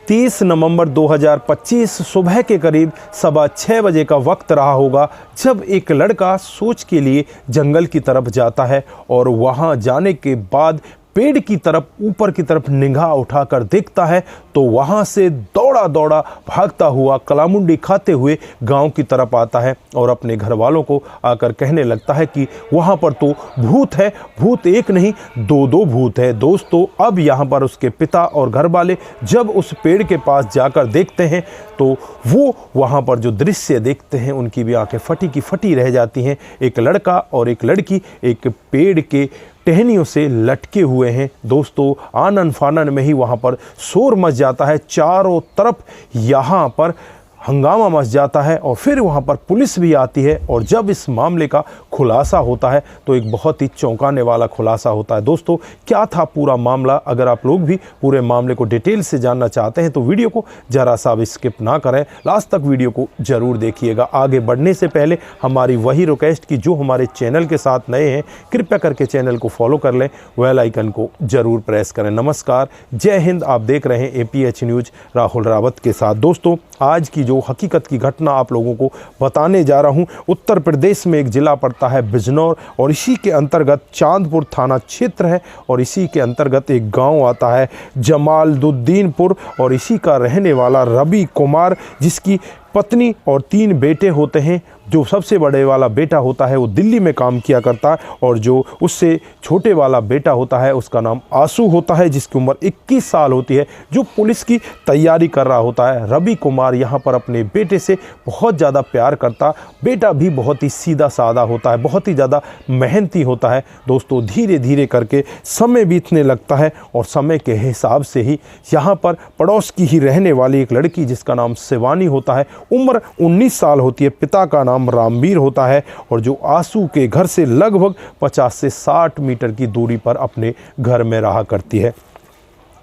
30 नवंबर 2025 सुबह के करीब 6:15 बजे का वक्त रहा होगा जब एक लड़का सोच के लिए जंगल की तरफ जाता है और वहां जाने के बाद पेड़ की तरफ ऊपर की तरफ निगाह उठाकर देखता है तो वहां से दौड़ा दौड़ा भागता हुआ कलामुंडी खाते हुए गांव की तरफ आता है और अपने घर वालों को आकर कहने लगता है कि वहां पर तो भूत है। भूत एक नहीं, दो भूत है। दोस्तों, अब यहां पर उसके पिता और घर वाले जब उस पेड़ के पास जाकर देखते हैं तो वो वहां पर जो दृश्य देखते हैं उनकी भी आंखें फटी की फटी रह जाती हैं। एक लड़का और एक लड़की एक पेड़ के टहनियों से लटके हुए हैं। दोस्तों, आनन फानन में ही वहाँ पर शोर मच जाता है, चारों तरफ यहाँ पर हंगामा मच जाता है और फिर वहाँ पर पुलिस भी आती है। और जब इस मामले का खुलासा होता है तो एक बहुत ही चौंकाने वाला खुलासा होता है। दोस्तों, क्या था पूरा मामला? अगर आप लोग भी पूरे मामले को डिटेल से जानना चाहते हैं तो वीडियो को जरा सा भी स्किप ना करें, लास्ट तक वीडियो को जरूर देखिएगा। आगे बढ़ने से पहले हमारी वही रिक्वेस्ट कि जो हमारे चैनल के साथ नए हैं कृपया करके चैनल को फॉलो कर लें, बेल आइकन को जरूर प्रेस करें। नमस्कार, जय हिंद। आप देख रहे हैं APH न्यूज राहुल रावत के साथ। दोस्तों, आज की जो हकीकत की घटना आप लोगों को बताने जा रहा हूं, उत्तर प्रदेश में एक जिला पड़ता है बिजनौर और इसी के अंतर्गत चांदपुर थाना क्षेत्र है और इसी के अंतर्गत एक गांव आता है जमालुद्दीनपुर और इसी का रहने वाला रवि कुमार, जिसकी पत्नी और 3 बेटे होते हैं। जो सबसे बड़े वाला बेटा होता है वो दिल्ली में काम किया करता है और जो उससे छोटे वाला बेटा होता है उसका नाम आशु होता है, जिसकी उम्र 21 साल होती है, जो पुलिस की तैयारी कर रहा होता है। रवि कुमार यहाँ पर अपने बेटे से बहुत ज़्यादा प्यार करता, बेटा भी बहुत ही सीधा साधा होता है, बहुत ही ज़्यादा मेहनती होता है। दोस्तों, धीरे धीरे करके समय बीतने लगता है और समय के हिसाब से ही यहाँ पर पड़ोस की ही रहने वाली एक लड़की जिसका नाम शिवानी होता है, उम्र 19 साल होती है, पिता का नाम रामवीर होता है और जो आशु के घर से लगभग 50 से 60 मीटर की दूरी पर अपने घर में रहा करती है।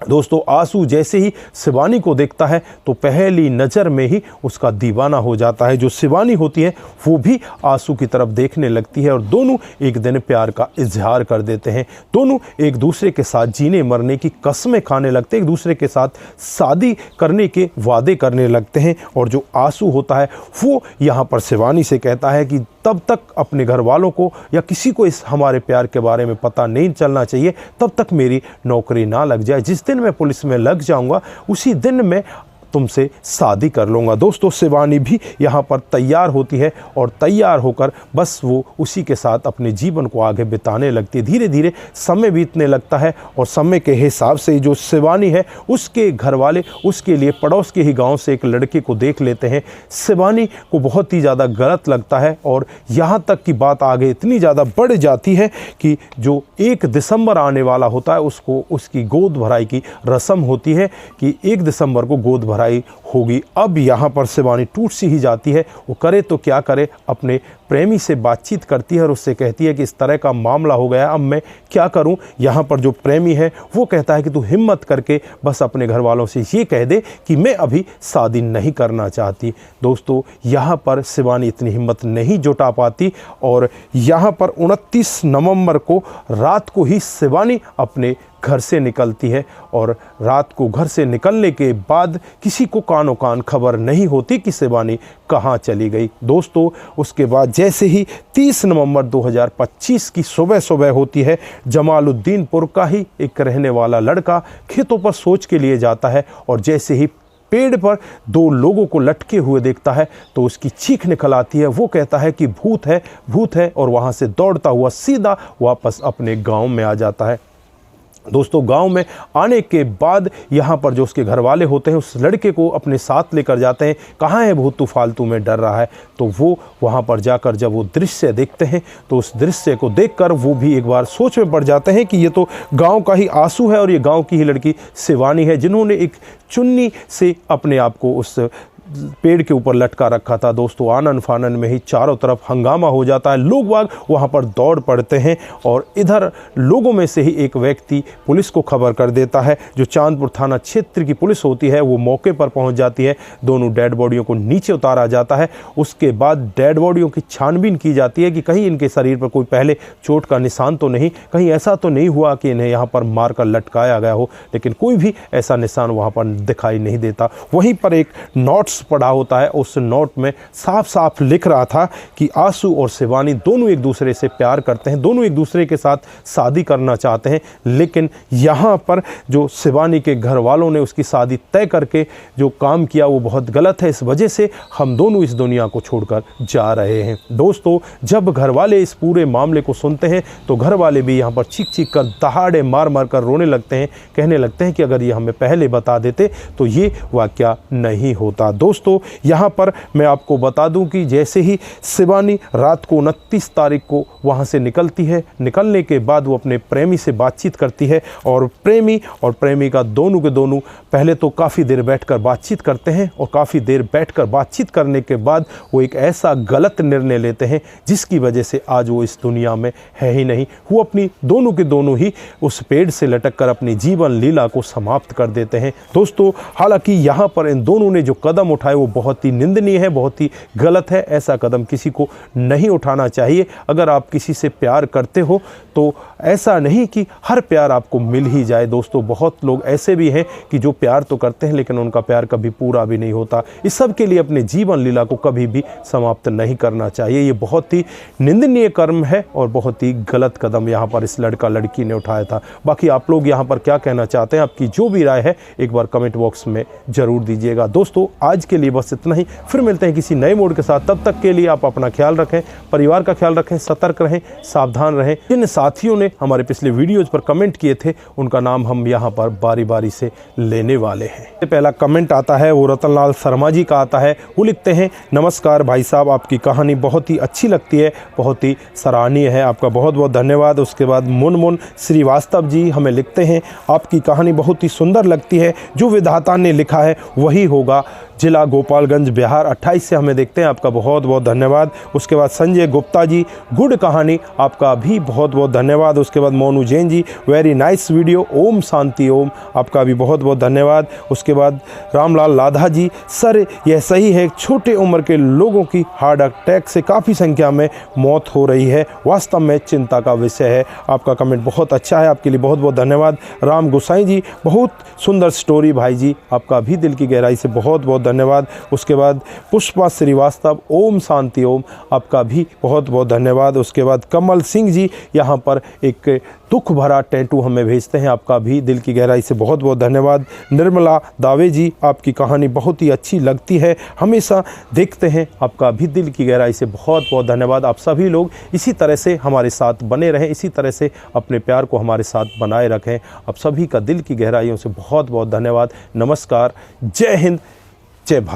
दोस्तों, आशु जैसे ही शिवानी को देखता है तो पहली नज़र में ही उसका दीवाना हो जाता है। जो शिवानी होती है वो भी आशु की तरफ देखने लगती है और दोनों एक दिन प्यार का इजहार कर देते हैं। दोनों एक दूसरे के साथ जीने मरने की कस्में खाने लगते हैं, एक दूसरे के साथ शादी करने के वादे करने लगते हैं। और जो आशु होता है वो यहाँ पर शिवानी से कहता है कि तब तक अपने घर वालों को या किसी को इस हमारे प्यार के बारे में पता नहीं चलना चाहिए, तब तक मेरी नौकरी ना लग जाए। जिस दिन मैं पुलिस में लग जाऊंगा उसी दिन मैं तुमसे शादी कर लूँगा। दोस्तों, शिवानी भी यहाँ पर तैयार होती है और तैयार होकर बस वो उसी के साथ अपने जीवन को आगे बिताने लगती है। धीरे धीरे समय बीतने लगता है और समय के हिसाब से जो शिवानी है उसके घर वाले उसके लिए पड़ोस के ही गांव से एक लड़के को देख लेते हैं। शिवानी को बहुत ही ज़्यादा गलत लगता है और यहाँ तक की बात आगे इतनी ज़्यादा बढ़ जाती है कि जो 1 दिसंबर आने वाला होता है उसको उसकी गोद भराई की रस्म होती है कि 1 दिसंबर को गोद भराई होगी। अब यहाँ पर शिवानी टूट सी ही जाती है, वो करे तो क्या करे, अपने प्रेमी से बातचीत करती है और उससे कहती है कि इस तरह का मामला हो गया, अब मैं क्या करूं। यहाँ पर जो प्रेमी है वो कहता है कि तू हिम्मत करके बस अपने घर वालों से ये कह दे कि मैं अभी शादी नहीं करना चाहती। दोस्तों, यहाँ पर शिवानी इतनी हिम्मत नहीं जुटा पाती और यहाँ पर 29 नवंबर को रात को ही शिवानी अपने घर से निकलती है और रात को घर से निकलने के बाद किसी को कानो कान खबर नहीं होती कि शिवानी कहाँ चली गई। दोस्तों, उसके बाद जैसे ही 30 नवंबर 2025 की सुबह होती है, जमालुद्दीनपुर का ही एक रहने वाला लड़का खेतों पर सोच के लिए जाता है और जैसे ही पेड़ पर 2 लोगों को लटके हुए देखता है तो उसकी चीख निकल आती है। वो कहता है कि भूत है, भूत है और वहाँ से दौड़ता हुआ सीधा वापस अपने गाँव में आ जाता है। दोस्तों, गांव में आने के बाद यहाँ पर जो उसके घर वाले होते हैं उस लड़के को अपने साथ लेकर जाते हैं। कहाँ है भूत, तू फालतू में डर रहा है। तो वो वहाँ पर जाकर जब वो दृश्य देखते हैं तो उस दृश्य को देखकर वो भी एक बार सोच में पड़ जाते हैं कि ये तो गांव का ही आशु है और ये गांव की ही लड़की शिवानी है, जिन्होंने एक चुन्नी से अपने आप को उस पेड़ के ऊपर लटका रखा था। दोस्तों आनन फानन में ही चारों तरफ हंगामा हो जाता है, लोग बाग वहाँ पर दौड़ पड़ते हैं और इधर लोगों में से ही एक व्यक्ति पुलिस को खबर कर देता है। जो चांदपुर थाना क्षेत्र की पुलिस होती है वो मौके पर पहुँच जाती है। दोनों डेड बॉडियों को नीचे उतारा जाता है। उसके बाद डेड बॉडियों की छानबीन की जाती है कि कहीं इनके शरीर पर कोई पहले चोट का निशान तो नहीं, कहीं ऐसा तो नहीं हुआ कि इन्हें यहाँ पर मारकर लटकाया गया हो, लेकिन कोई भी ऐसा निशान वहाँ पर दिखाई नहीं देता। वहीं पर एक नोट्स पड़ा होता है, उस नोट में साफ साफ लिख रहा था कि आशु और शिवानी दोनों एक दूसरे से प्यार करते हैं, दोनों एक दूसरे के साथ शादी करना चाहते हैं, लेकिन यहाँ पर जो शिवानी के घर वालों ने उसकी शादी तय करके जो काम किया वो बहुत गलत है। इस वजह से हम दोनों इस दुनिया को छोड़कर जा रहे हैं। दोस्तों जब घर वाले इस पूरे मामले को सुनते हैं तो घर वाले भी यहाँ पर चीख चीख कर दहाड़े मार मार कर रोने लगते हैं, कहने लगते हैं कि अगर ये हमें पहले बता देते तो ये वाकया नहीं होता। दोस्तों यहाँ पर मैं आपको बता दूं कि जैसे ही शिवानी रात को 29 तारीख को वहाँ से निकलती है, निकलने के बाद वो अपने प्रेमी से बातचीत करती है और प्रेमी और प्रेमिका दोनों के दोनों पहले तो काफ़ी देर बैठकर बातचीत करते हैं और काफ़ी देर बैठकर बातचीत करने के बाद वो एक ऐसा गलत निर्णय लेते हैं जिसकी वजह से आज वो इस दुनिया में है ही नहीं। वो अपनी दोनों के दोनों ही उस पेड़ से लटक कर अपनी जीवन लीला को समाप्त कर देते हैं। दोस्तों हालांकि यहाँ पर इन दोनों ने जो कदम उठाए वो बहुत ही निंदनीय है, बहुत ही गलत है। ऐसा कदम किसी को नहीं उठाना चाहिए। अगर आप किसी से प्यार करते हो तो ऐसा नहीं कि हर प्यार आपको मिल ही जाए। दोस्तों बहुत लोग ऐसे भी हैं कि जो प्यार तो करते हैं लेकिन उनका प्यार कभी पूरा भी नहीं होता। इस सब के लिए अपने जीवन लीला को कभी भी समाप्त नहीं करना चाहिए। ये बहुत ही निंदनीय कर्म है और बहुत ही गलत कदम यहाँ पर इस लड़का लड़की ने उठाया था। बाकी आप लोग यहाँ पर क्या कहना चाहते हैं, आपकी जो भी राय है एक बार कमेंट बॉक्स में ज़रूर दीजिएगा। दोस्तों आज के लिए बस इतना ही, फिर मिलते हैं किसी नए मोड के साथ। तब तक के लिए आप अपना ख्याल रखें, परिवार का ख्याल रखें, सतर्क रहें, सावधान रहें। जिन साथियों ने हमारे पिछले वीडियोज़ पर कमेंट किए थे उनका नाम हम यहाँ पर बारी बारी से लेने वाले हैं। पहला कमेंट आता है वो रतनलाल शर्मा जी का आता है। वो लिखते हैं, नमस्कार भाई साहब, आपकी कहानी बहुत ही अच्छी लगती है, बहुत ही सराहनीय है, आपका बहुत बहुत धन्यवाद। उसके बाद मुनमुन श्रीवास्तव जी हमें लिखते हैं, आपकी कहानी बहुत ही सुंदर लगती है, जो विधाता ने लिखा है वही होगा, जिला गोपालगंज बिहार 28 से हमें देखते हैं, आपका बहुत बहुत धन्यवाद। उसके बाद संजय गुप्ता जी, गुड कहानी, आपका भी बहुत बहुत धन्यवाद। उसके बाद Monu Jain ji, very nice video, Om Shanti Om, आपका भी बहुत बहुत धन्यवाद। उसके बाद रामलाल लाधा जी, सर यह सही है, छोटे उम्र के लोगों की हार्ट अटैक से काफ़ी संख्या में मौत हो रही है, वास्तव में चिंता का विषय है। आपका कमेंट बहुत अच्छा है, आपके लिए बहुत बहुत धन्यवाद। राम गोसाई जी, बहुत सुंदर स्टोरी भाई जी, आपका भी दिल की गहराई से बहुत बहुत धन्यवाद। उसके बाद पुष्पा श्रीवास्तव, ओम शांति ओम, आपका भी बहुत बहुत धन्यवाद। उसके बाद कमल सिंह जी यहाँ पर एक दुख भरा टैटू हमें भेजते हैं, आपका भी दिल की गहराई से बहुत बहुत धन्यवाद। निर्मला दावे जी, आपकी कहानी बहुत ही अच्छी लगती है, हमेशा देखते हैं, आपका भी दिल की गहराई से बहुत बहुत धन्यवाद। आप सभी लोग इसी तरह से हमारे साथ बने रहें, इसी तरह से अपने प्यार को हमारे साथ बनाए रखें। आप सभी का दिल की गहराइयों से बहुत बहुत धन्यवाद। नमस्कार, जय हिंद, जय भारत।